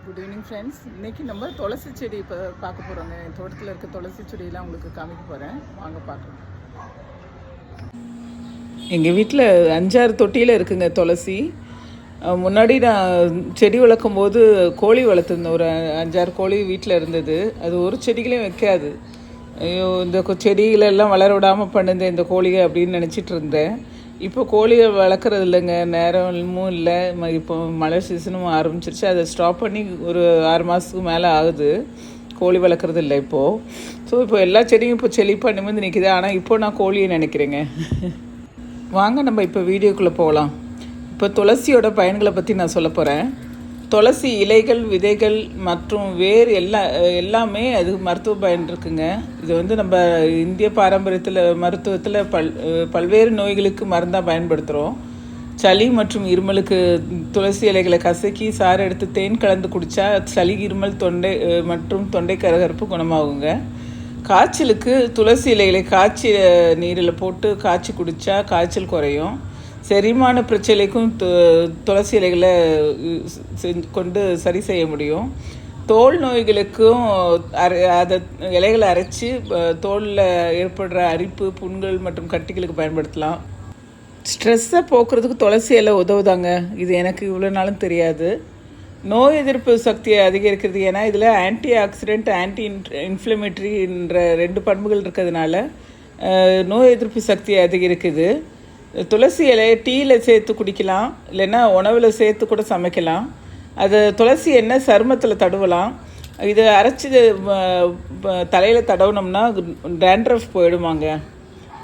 Good evening friends. இன்றைக்கி நம்ம துளசி செடி இப்போ பார்க்க போகிறோங்க. என் தோட்டத்தில் இருக்க துளசி செடியெல்லாம் உங்களுக்கு காமிக்க போகிறேன், வாங்க பார்க்கலாம். எங்கள் வீட்டில் 5-6 தொட்டியில் இருக்குங்க துளசி. முன்னாடி நான் செடி வளர்க்கும் போது கோழி வளர்த்துருந்தேன். ஒரு 5-6 கோழி வீட்டில் இருந்தது. அது ஒரு செடிகளையும் வைக்காது. ஐயோ, இந்த செடிகளெல்லாம் வளர விடாமல் பண்ணுது இந்த கோழியை அப்படின்னு நினச்சிட்டு இருந்தேன். இப்போ கோழியை வளர்க்குறது இல்லைங்க, நேரமும் இல்லை. இப்போ மழை சீசனும் ஆரம்பிச்சிருச்சு. அதை ஸ்டாப் பண்ணி ஒரு 6 மாதத்துக்கு மேலே ஆகுது. கோழி வளர்க்குறது இல்லை இப்போது. ஸோ இப்போ எல்லா செடியும் இப்போ செழிப்பாக நிமிர்ந்து நிற்கிது. ஆனால் இப்போ நான் கோழியை நினைக்கிறேங்க. வாங்க நம்ம இப்போ வீடியோக்குள்ளே போகலாம். இப்போ துளசியோட பயன்களை பற்றி நான் சொல்ல போகிறேன். துளசி இலைகள், விதைகள் மற்றும் வேர் எல்லாமே அது மருத்துவ பயன் இருக்குங்க. இது வந்து நம்ம இந்திய பாரம்பரியத்தில் மருத்துவத்தில் பல்வேறு நோய்களுக்கு மருந்தாக பயன்படுத்துகிறோம். சளி மற்றும் இருமலுக்கு துளசி இலைகளை கசக்கி சாறு எடுத்து தேன் கலந்து குடித்தா சளி, இருமல், தொண்டை மற்றும் தொண்டை கரகரப்பு குணமாகுங்க. காய்ச்சலுக்கு துளசி இலைகளை காய்ச்சி நீரில் போட்டு காய்ச்சி குடித்தா காய்ச்சல் குறையும். செரிமான பிரச்சனைக்கும் துளசி இலைகளை கொண்டு சரி செய்ய முடியும். தோல் நோய்களுக்கும் அதை இலைகளை அரைச்சி தோலில் ஏற்படுற அரிப்பு, புண்கள் மற்றும் கட்டிகளுக்கு பயன்படுத்தலாம். ஸ்ட்ரெஸ்ஸை போக்குறதுக்கு துளசி இலை உதவுதாங்க. இது எனக்கு இவ்வளோ நாளும் தெரியாது. நோய் எதிர்ப்பு சக்தியை அதிகரிக்கிறது, ஏன்னா இதில் ஆன்டி ஆக்சிடென்ட், ஆன்டி இன்ஃப்ளமேட்டரின்ற 2 பண்புகள் இருக்கிறதுனால நோய் எதிர்ப்பு சக்தியை அதிகரிக்குது. துளசி இலையை டீயில் சேர்த்து குடிக்கலாம், இல்லைன்னா உணவில் சேர்த்து கூட சமைக்கலாம். அது துளசி எண்ணெய் சருமத்தில் தடவலாம். இது அரைச்சி தலையில் தடவுனோம்னா டேண்ட்ரஃப் போயிடுவாங்க.